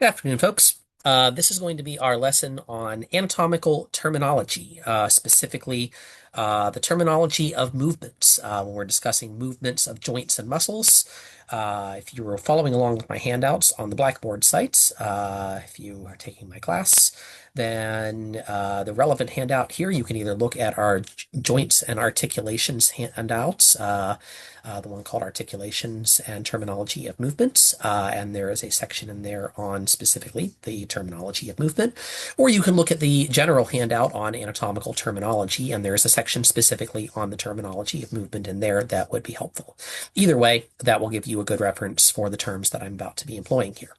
Good afternoon, folks. This is going to be our lesson on anatomical terminology, specifically the terminology of movements when we're discussing movements of joints and muscles. If you were following along with my handouts on the Blackboard sites, if you are taking my class, then the relevant handout here, you can either look at our joints and articulations handouts, the one called Articulations and Terminology of Movements, and there is a section in there on specifically the terminology of movement. Or you can look at the general handout on anatomical terminology, and there's a section specifically on the terminology of movement in there that would be helpful. Either way, that will give you a good reference for the terms that I'm about to be employing here.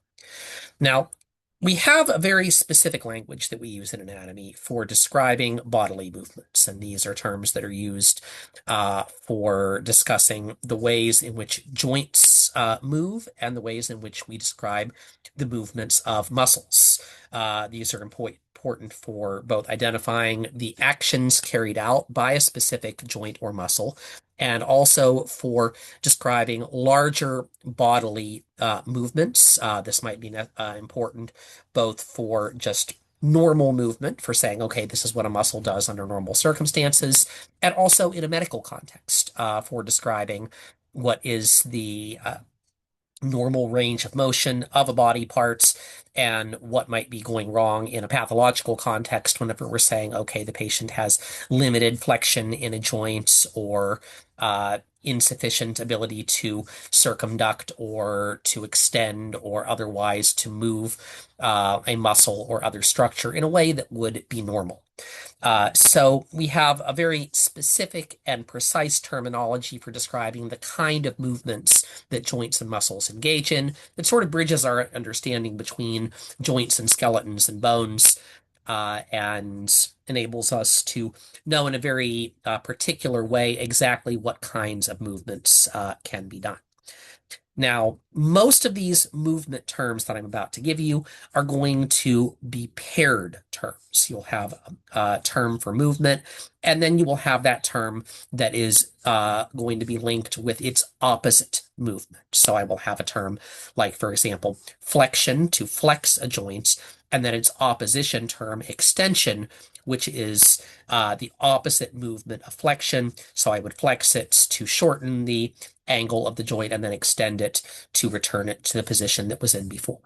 Now, we have a very specific language that we use in anatomy for describing bodily movements, and these are terms that are used for discussing the ways in which joints move and the ways in which we describe the movements of muscles. These are important for both identifying the actions carried out by a specific joint or muscle and also for describing larger bodily movements. This might be important both for just normal movement, for saying, okay, this is what a muscle does under normal circumstances, and also in a medical context for describing what is the normal range of motion of a body parts and what might be going wrong in a pathological context whenever we're saying, okay, the patient has limited flexion in a joint or insufficient ability to circumduct or to extend or otherwise to move a muscle or other structure in a way that would be normal. So we have a very specific and precise terminology for describing the kind of movements that joints and muscles engage in that sort of bridges our understanding between joints and skeletons and bones and enables us to know in a very particular way exactly what kinds of movements can be done. Now, most of these movement terms that I'm about to give you are going to be paired terms. You'll have a term for movement, and then you will have that term that is going to be linked with its opposite movement. So I will have a term like, for example, flexion, to flex a joint, and then its opposition term, extension, which is the opposite movement of flexion. So I would flex it to shorten the angle of the joint and then extend it to return it to the position that was in before.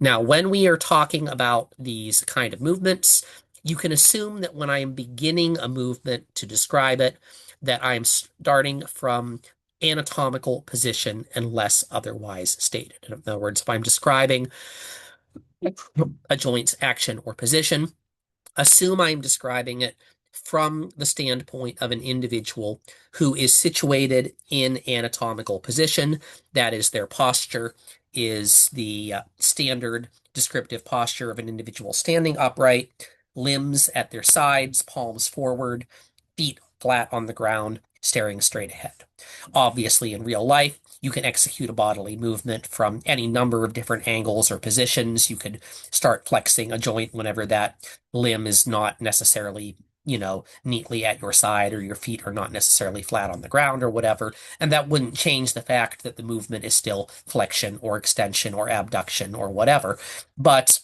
Now, when we are talking about these kind of movements, you can assume that when I am beginning a movement to describe it, that I'm starting from anatomical position unless otherwise stated. In other words, if I'm describing a joint's action or position, assume I'm describing it from the standpoint of an individual who is situated in anatomical position. That is, their posture is the standard descriptive posture of an individual standing upright, limbs at their sides, palms forward, feet flat on the ground, staring straight ahead. Obviously, in real life, you can execute a bodily movement from any number of different angles or positions. You could start flexing a joint whenever that limb is not necessarily, neatly at your side, or your feet are not necessarily flat on the ground or whatever. And that wouldn't change the fact that the movement is still flexion or extension or abduction or whatever. But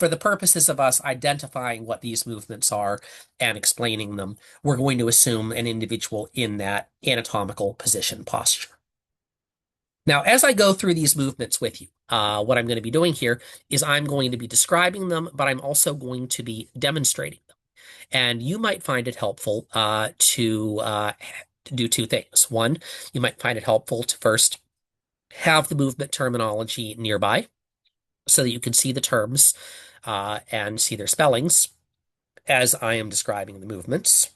for the purposes of us identifying what these movements are and explaining them, we're going to assume an individual in that anatomical position posture. Now, as I go through these movements with you, what I'm going to be doing here is I'm going to be describing them, but I'm also going to be demonstrating them. And you might find it helpful to do two things. One, you might find it helpful to first have the movement terminology nearby so that you can see the terms and see their spellings as I am describing the movements.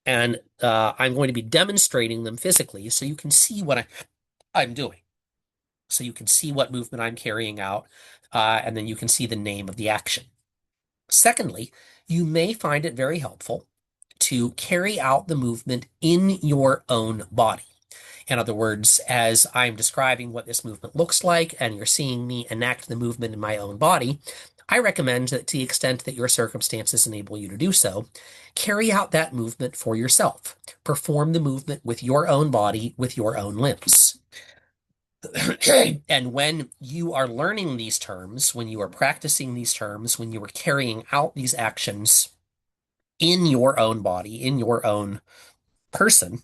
And I'm going to be demonstrating them physically so you can see what I'm doing. So you can see what movement I'm carrying out, and then you can see the name of the action. Secondly, you may find it very helpful to carry out the movement in your own body. In other words, as I'm describing what this movement looks like and you're seeing me enact the movement in my own body, I recommend that to the extent that your circumstances enable you to do so, carry out that movement for yourself. Perform the movement with your own body, with your own limbs. And when you are learning these terms, when you are practicing these terms, when you are carrying out these actions in your own body, in your own person,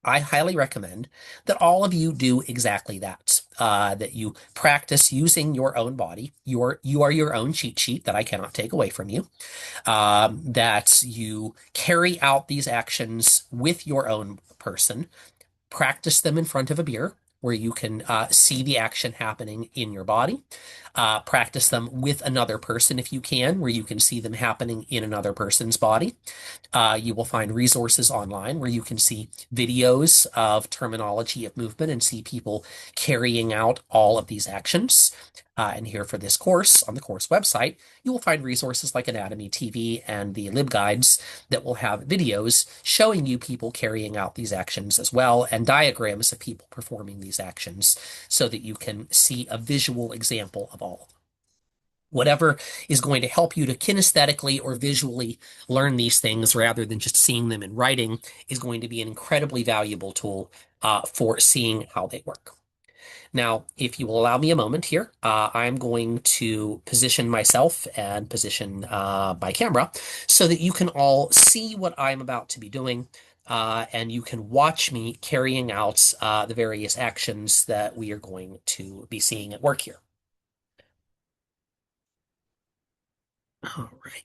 I highly recommend that all of you do exactly that. That you practice using your own body. You are your own cheat sheet that I cannot take away from you. That you carry out these actions with your own person. Practice them in front of a mirror where you can see the action happening in your body. Practice them with another person if you can, where you can see them happening in another person's body. You will find resources online where you can see videos of terminology of movement and see people carrying out all of these actions. And here for this course, on the course website, you will find resources like Anatomy TV and the LibGuides that will have videos showing you people carrying out these actions as well, and diagrams of people performing these actions so that you can see a visual example of all. Whatever is going to help you to kinesthetically or visually learn these things rather than just seeing them in writing is going to be an incredibly valuable tool for seeing how they work. Now, if you will allow me a moment here, I'm going to position myself and position my camera so that you can all see what I'm about to be doing, and you can watch me carrying out the various actions that we are going to be seeing at work here. All right.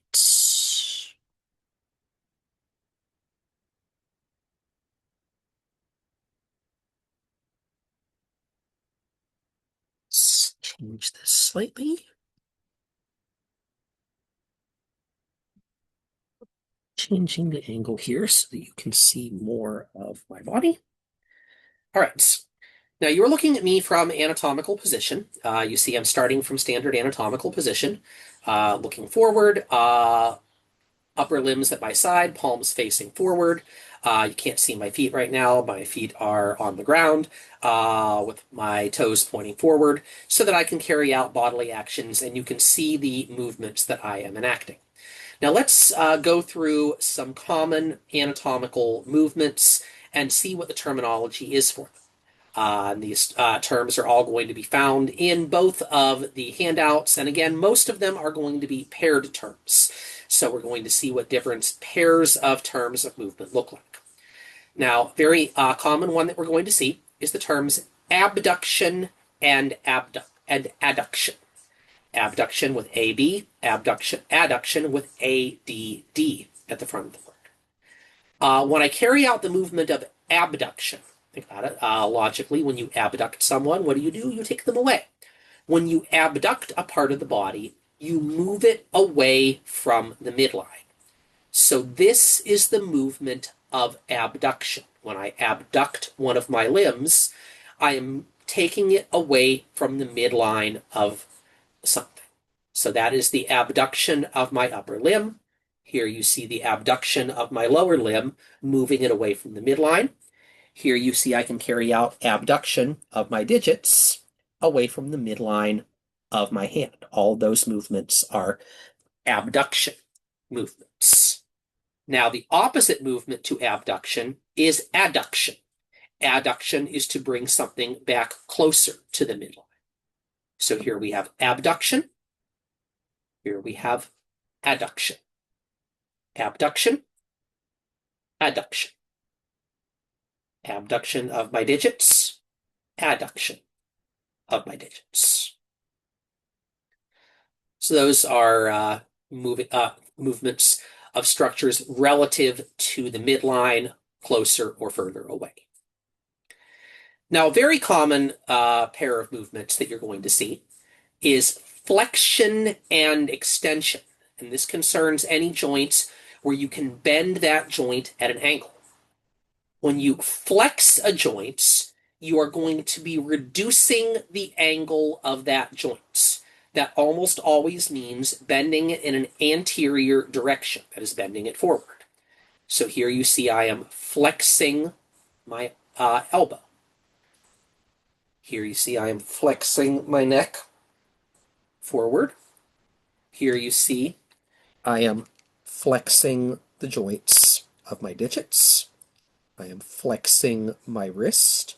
Let's change this slightly. Changing the angle here so that you can see more of my body. All right. Now you're looking at me from anatomical position. You see I'm starting from standard anatomical position, looking forward, upper limbs at my side, palms facing forward. You can't see my feet right now. My feet are on the ground with my toes pointing forward so that I can carry out bodily actions and you can see the movements that I am enacting. Now let's go through some common anatomical movements and see what the terminology is for them. These terms are all going to be found in both of the handouts, and again, most of them are going to be paired terms. So we're going to see what different pairs of terms of movement look like. Now, very common one that we're going to see is the terms abduction and adduction. Abduction with AB, adduction with ADD at the front of the word. When I carry out the movement of abduction, think about it logically, when you abduct someone, what do? You take them away. When you abduct a part of the body, you move it away from the midline. So this is the movement of abduction. When I abduct one of my limbs, I am taking it away from the midline of something. So that is the abduction of my upper limb. Here you see the abduction of my lower limb, moving it away from the midline. Here you see I can carry out abduction of my digits away from the midline of my hand. All those movements are abduction movements. Now, the opposite movement to abduction is adduction. Adduction is to bring something back closer to the midline. So here we have abduction. Here we have adduction. Abduction, adduction. Abduction of my digits, adduction of my digits. So those are movements of structures relative to the midline, closer or further away. Now, a very common pair of movements that you're going to see is flexion and extension. And this concerns any joints where you can bend that joint at an angle. When you flex a joint, you are going to be reducing the angle of that joint. That almost always means bending it in an anterior direction, that is, bending it forward. So here you see I am flexing my elbow. Here you see I am flexing my neck forward. Here you see I am flexing the joints of my digits. I am flexing my wrist.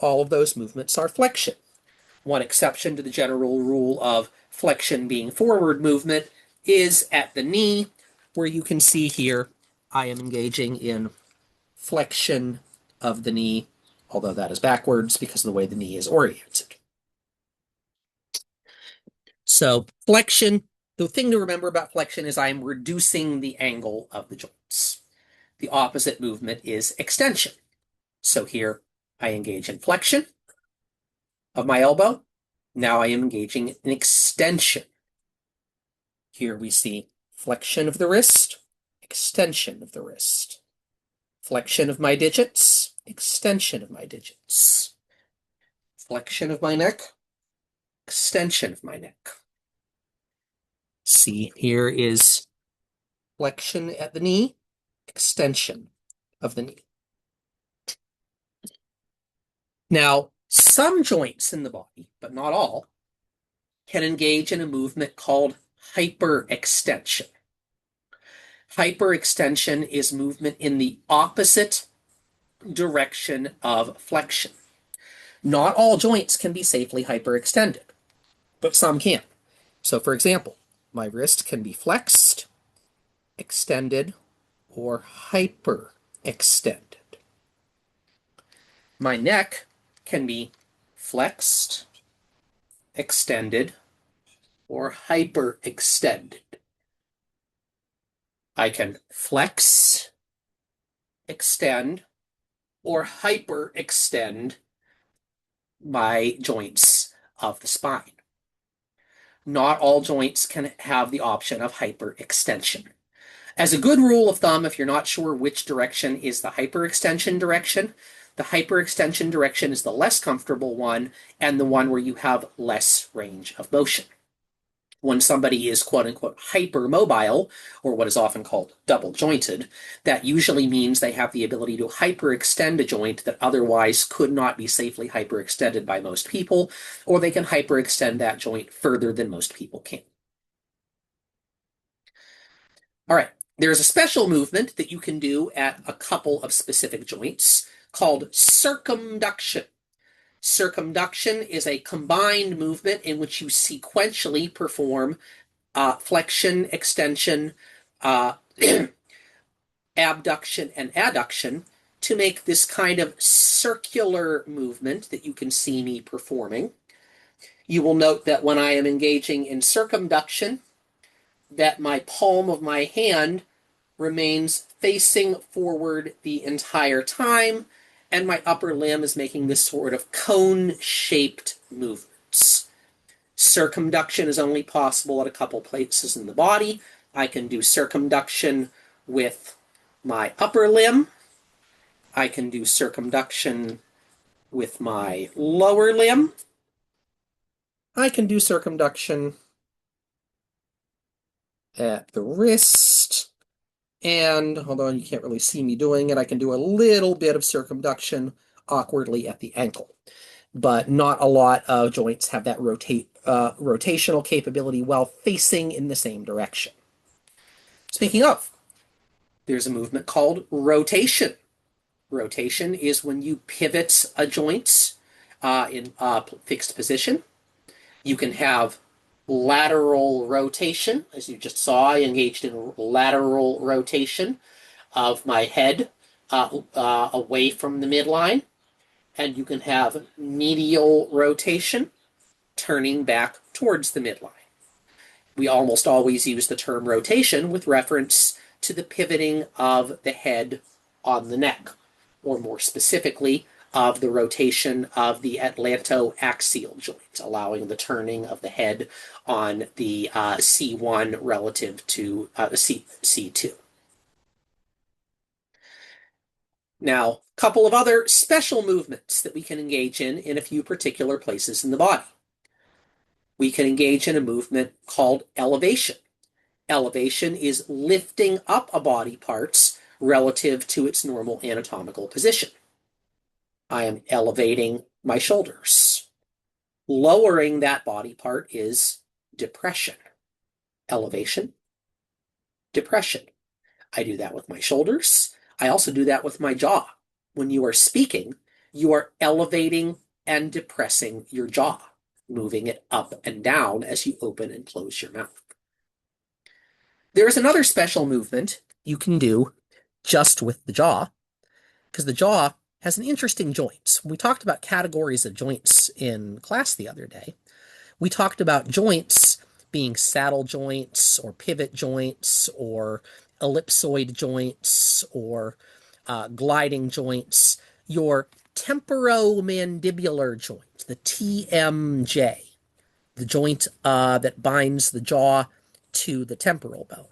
all of those movements are flexion. One exception to the general rule of flexion being forward movement is at the knee, where you can see here I am engaging in flexion of the knee, although that is backwards because of the way the knee is oriented. So flexion, the thing to remember about flexion is I'm reducing the angle of the joints. The opposite movement is extension. So here I engage in flexion of my elbow. Now I am engaging in extension. Here we see flexion of the wrist, extension of the wrist. Flexion of my digits, extension of my digits. Flexion of my neck, extension of my neck. See, here is flexion at the knee, extension of the knee. Now, some joints in the body, but not all, can engage in a movement called hyperextension. Hyperextension is movement in the opposite direction of flexion. Not all joints can be safely hyperextended, but some can. So, for example, my wrist can be flexed, extended, or hyperextended. My neck can be flexed, extended, or hyperextended. I can flex, extend, or hyperextend my joints of the spine. Not all joints can have the option of hyperextension. As a good rule of thumb, if you're not sure which direction is the hyperextension direction is the less comfortable one and the one where you have less range of motion. When somebody is quote unquote hypermobile, or what is often called double jointed, that usually means they have the ability to hyperextend a joint that otherwise could not be safely hyperextended by most people, or they can hyperextend that joint further than most people can. All right, there's a special movement that you can do at a couple of specific joints called circumduction. Circumduction is a combined movement in which you sequentially perform flexion, extension, abduction, and adduction to make this kind of circular movement that you can see me performing. You will note that when I am engaging in circumduction, that my palm of my hand remains facing forward the entire time, and my upper limb is making this sort of cone-shaped movements. Circumduction is only possible at a couple places in the body. I can do circumduction with my upper limb. I can do circumduction with my lower limb. I can do circumduction at the wrist. And although you can't really see me doing it, I can do a little bit of circumduction awkwardly at the ankle. But not a lot of joints have that rotational capability while facing in the same direction. Speaking of, there's a movement called rotation. Rotation is when you pivot a joint in a fixed position. You can have lateral rotation, as you just saw. I engaged in lateral rotation of my head away from the midline. And you can have medial rotation, turning back towards the midline. We almost always use the term rotation with reference to the pivoting of the head on the neck, or more specifically, of the rotation of the atlantoaxial joint, allowing the turning of the head on the C1 relative to C2. Now, a couple of other special movements that we can engage in a few particular places in the body. We can engage in a movement called elevation. Elevation is lifting up a body part relative to its normal anatomical position. I am elevating my shoulders. Lowering that body part is depression. Elevation, depression. I do that with my shoulders. I also do that with my jaw. When you are speaking, You are elevating and depressing your jaw, moving it up and down as you open and close your mouth. There is another special movement you can do just with the jaw, because the jaw has an interesting joints. We talked about categories of joints in class the other day. We talked about joints being saddle joints or pivot joints or ellipsoid joints or gliding joints. Your temporomandibular joint, the TMJ, the joint that binds the jaw to the temporal bone.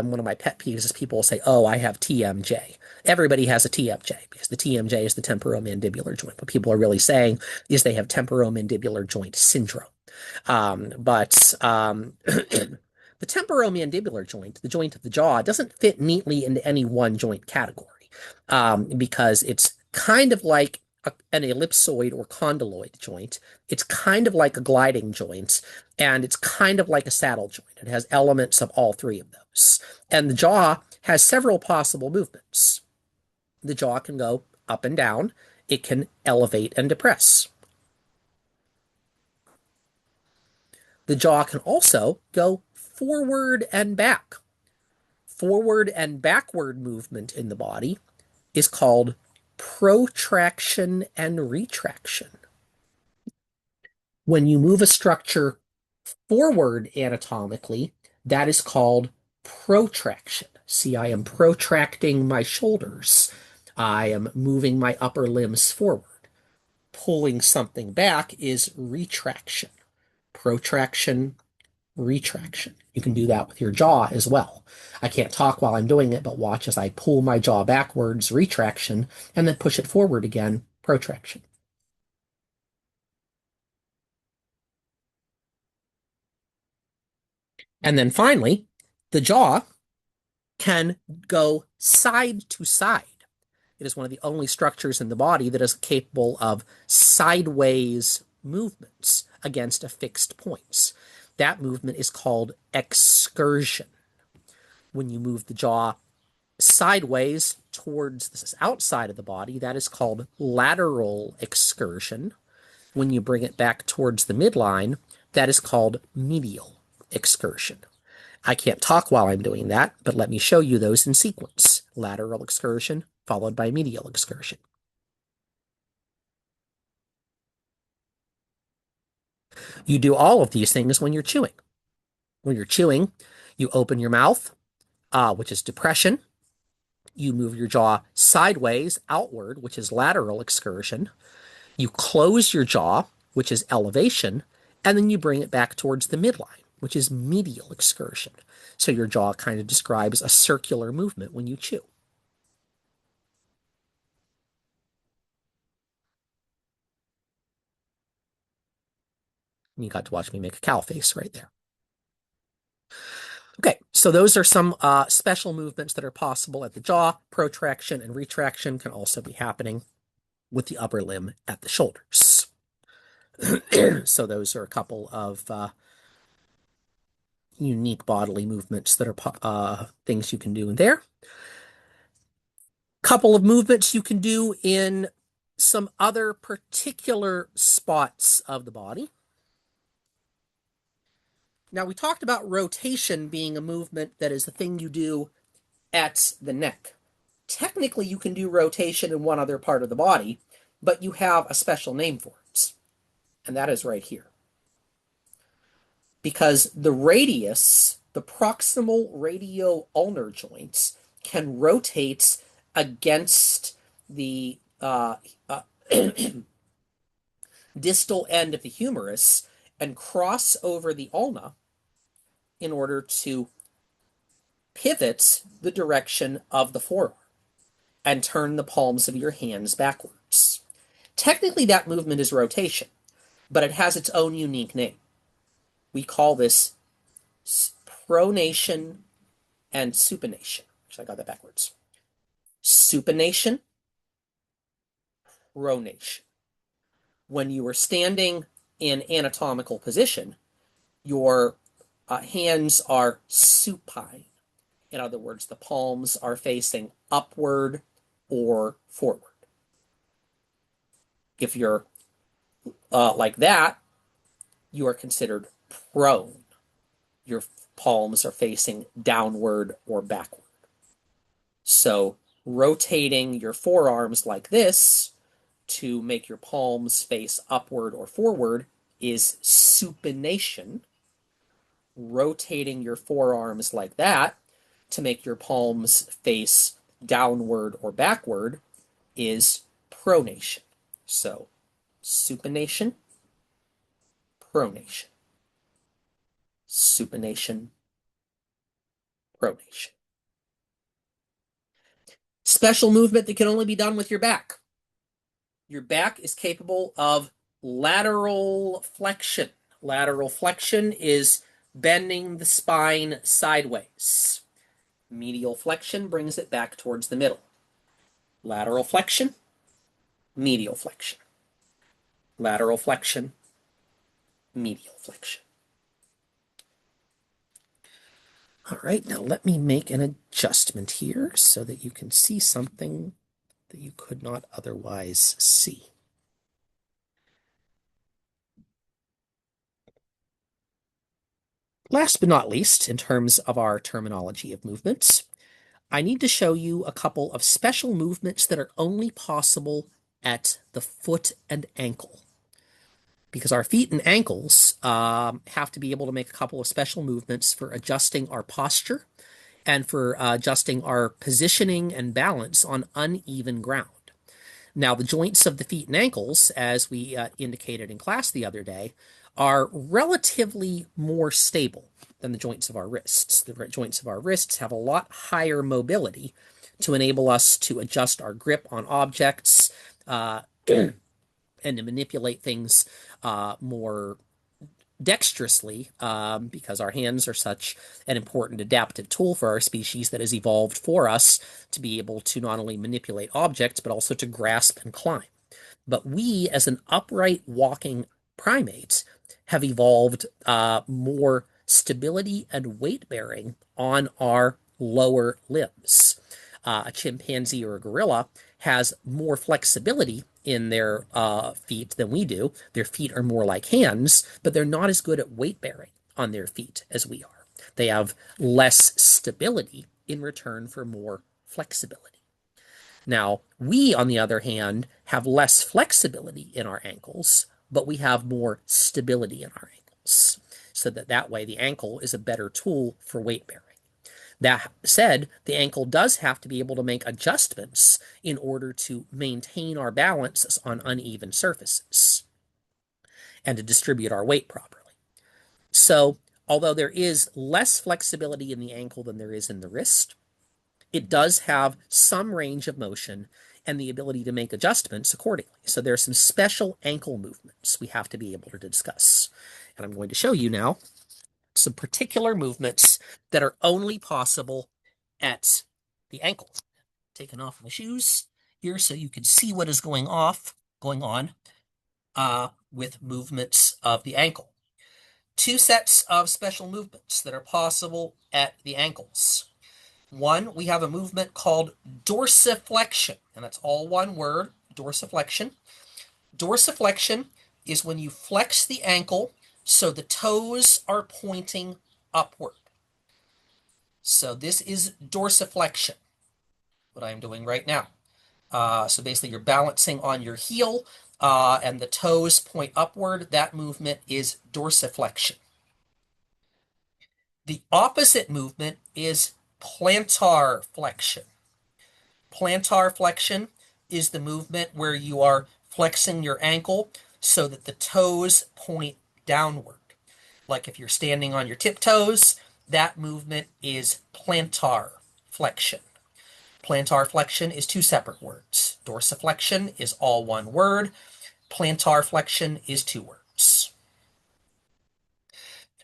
One of my pet peeves is people will say, oh, I have TMJ. Everybody has a TMJ because the TMJ is the temporomandibular joint. What people are really saying is they have temporomandibular joint syndrome. But the temporomandibular joint, the joint of the jaw, doesn't fit neatly into any one joint category because it's kind of like an ellipsoid or condyloid joint. It's kind of like a gliding joint, and it's kind of like a saddle joint. It has elements of all three of those. And the jaw has several possible movements. The jaw can go up and down. It can elevate and depress. The jaw can also go forward and back. Forward and backward movement in the body is called protraction and retraction. When you move a structure forward anatomically, that is called protraction. See, I am protracting my shoulders. I am moving my upper limbs forward. Pulling something back is retraction. Protraction, retraction. You can do that with your jaw as well. I can't talk while I'm doing it, but watch as I pull my jaw backwards, retraction, and then push it forward again, protraction. And then finally, the jaw can go side to side. It is one of the only structures in the body that is capable of sideways movements against a fixed points. That movement is called excursion. When you move the jaw sideways towards this outside of the body, that is called lateral excursion. When you bring it back towards the midline, that is called medial excursion. I can't talk while I'm doing that, but let me show you those in sequence. Lateral excursion followed by medial excursion. You do all of these things when you're chewing. When you're chewing, you open your mouth, which is depression. You move your jaw sideways, outward, which is lateral excursion. You close your jaw, which is elevation, and then you bring it back towards the midline, which is medial excursion. So your jaw kind of describes a circular movement when you chew. You got to watch me make a cow face right there. Okay, so those are some special movements that are possible at the jaw. Protraction and retraction can also be happening with the upper limb at the shoulders. So those are a couple of unique bodily movements that are things you can do in there. Couple of movements you can do in some other particular spots of the body. Now, we talked about rotation being a movement that is the thing you do at the neck. Technically, you can do rotation in one other part of the body, but you have a special name for it, and that is right here. Because the radius, the proximal radio-ulnar joints, can rotate against the distal end of the humerus and cross over the ulna in order to pivot the direction of the forearm and turn the palms of your hands backwards. Technically, that movement is rotation, but it has its own unique name. We call this pronation and supination. Actually, I got that backwards. Supination, pronation. When you are standing in anatomical position, your hands are supine. In other words, the palms are facing upward or forward. If you're like that, you are considered prone. Your palms are facing downward or backward. So rotating your forearms like this to make your palms face upward or forward is supination. Rotating your forearms like that to make your palms face downward or backward is pronation. So supination, pronation, supination, pronation. Special movement that can only be done with your back. Your back is capable of lateral flexion. Lateral flexion is bending the spine sideways. Medial flexion brings it back towards the middle. Lateral flexion, medial flexion. Lateral flexion, medial flexion. All right, now let me make an adjustment here so that you can see something that you could not otherwise see. Last but not least, in terms of our terminology of movements, I need to show you a couple of special movements that are only possible at the foot and ankle. Because our feet and ankles have to be able to make a couple of special movements for adjusting our posture and for adjusting our positioning and balance on uneven ground. Now, the joints of the feet and ankles, as we indicated in class the other day, are relatively more stable than the joints of our wrists. The joints of our wrists have a lot higher mobility to enable us to adjust our grip on objects and to manipulate things more dexterously because our hands are such an important adaptive tool for our species that has evolved for us to be able to not only manipulate objects but also to grasp and climb. But we, as an upright walking primate, have evolved more stability and weight bearing on our lower limbs. A chimpanzee or a gorilla has more flexibility in their feet than we do. Their feet are more like hands, but they're not as good at weight bearing on their feet as we are. They have less stability in return for more flexibility. Now, we, on the other hand, have less flexibility in our ankles, but we have more stability in our ankles. So that way the ankle is a better tool for weight bearing. That said, the ankle does have to be able to make adjustments in order to maintain our balance on uneven surfaces and to distribute our weight properly. So, although there is less flexibility in the ankle than there is in the wrist, it does have some range of motion and the ability to make adjustments accordingly. So there are some special ankle movements we have to be able to discuss. And I'm going to show you now some particular movements that are only possible at the ankle. Taking off my shoes here so you can see what is going on with movements of the ankle. Two sets of special movements that are possible at the ankles. One, we have a movement called dorsiflexion, and that's all one word, dorsiflexion. Dorsiflexion is when you flex the ankle so the toes are pointing upward. So this is dorsiflexion, what I'm doing right now. So basically you're balancing on your heel and the toes point upward. That movement is dorsiflexion. The opposite movement is plantar flexion. Plantar flexion is the movement where you are flexing your ankle so that the toes point downward. Like if you're standing on your tiptoes, that movement is plantar flexion. Plantar flexion is two separate words. Dorsiflexion is all one word. Plantar flexion is two words.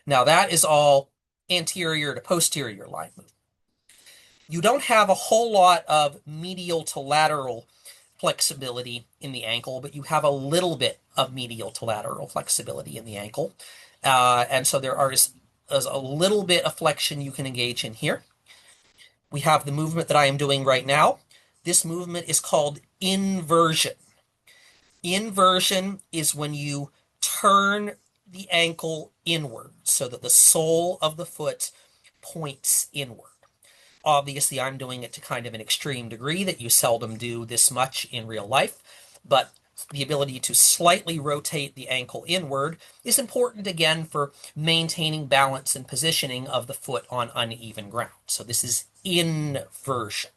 Now that is all anterior to posterior line movement. You don't have a whole lot of medial to lateral flexibility in the ankle, but you have a little bit of medial to lateral flexibility in the ankle. And so there's a little bit of flexion you can engage in here. We have the movement that I am doing right now. This movement is called inversion. Inversion is when you turn the ankle inward so that the sole of the foot points inward. Obviously, I'm doing it to kind of an extreme degree that you seldom do this much in real life, but the ability to slightly rotate the ankle inward is important again for maintaining balance and positioning of the foot on uneven ground. So this is inversion.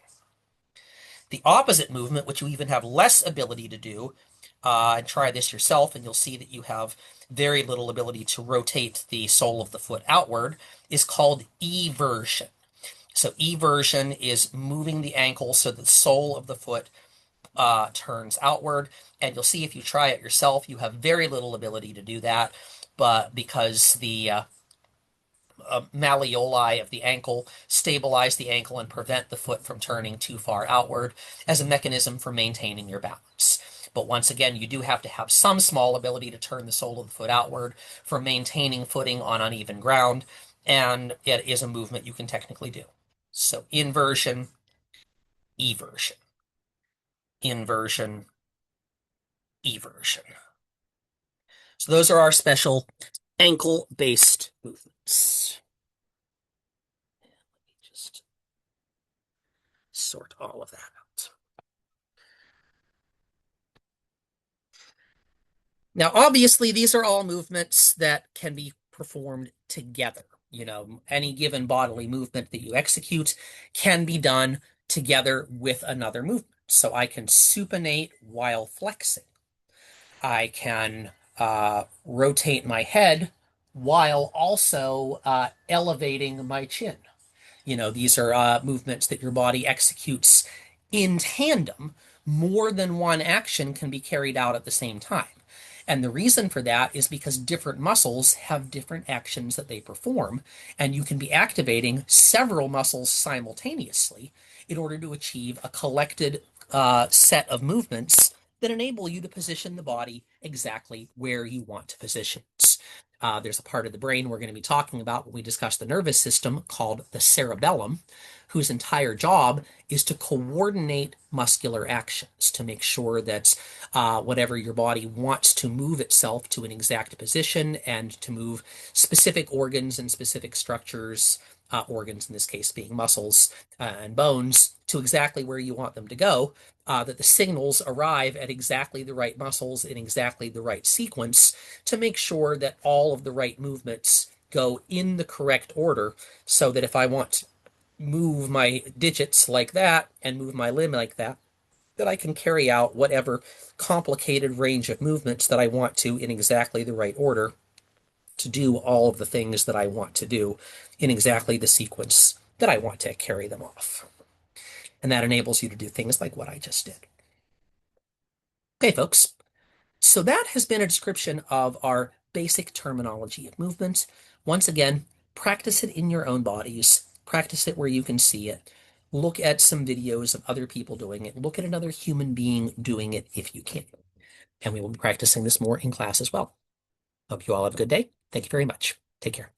The opposite movement, which you even have less ability to do, and try this yourself, and you'll see that you have very little ability to rotate the sole of the foot outward, is called eversion. So eversion is moving the ankle so the sole of the foot turns outward. And you'll see if you try it yourself, you have very little ability to do that. But because the malleoli of the ankle stabilize the ankle and prevent the foot from turning too far outward as a mechanism for maintaining your balance. But once again, you do have to have some small ability to turn the sole of the foot outward for maintaining footing on uneven ground. And it is a movement you can technically do. So inversion, eversion, inversion, eversion. So those are our special ankle-based movements. Let me just sort all of that out. Now, obviously, these are all movements that can be performed together. You know, any given bodily movement that you execute can be done together with another movement. So I can supinate while flexing. I can rotate my head while also elevating my chin. You know, these are movements that your body executes in tandem. More than one action can be carried out at the same time. And the reason for that is because different muscles have different actions that they perform, and you can be activating several muscles simultaneously in order to achieve a collected set of movements that enable you to position the body exactly where you want to position it. There's a part of the brain we're going to be talking about when we discuss the nervous system called the cerebellum, whose entire job is to coordinate muscular actions to make sure that whatever your body wants to move itself to an exact position and to move specific organs and specific structures, organs in this case being muscles and bones, to exactly where you want them to go, that the signals arrive at exactly the right muscles in exactly the right sequence to make sure that all of the right movements go in the correct order, so that if I want to move my digits like that and move my limb like that, that I can carry out whatever complicated range of movements that I want to in exactly the right order to do all of the things that I want to do in exactly the sequence that I want to carry them off. And that enables you to do things like what I just did. Okay, folks. So that has been a description of our basic terminology of movement. Once again, practice it in your own bodies. Practice it where you can see it. Look at some videos of other people doing it. Look at another human being doing it if you can. And we will be practicing this more in class as well. Hope you all have a good day. Thank you very much. Take care.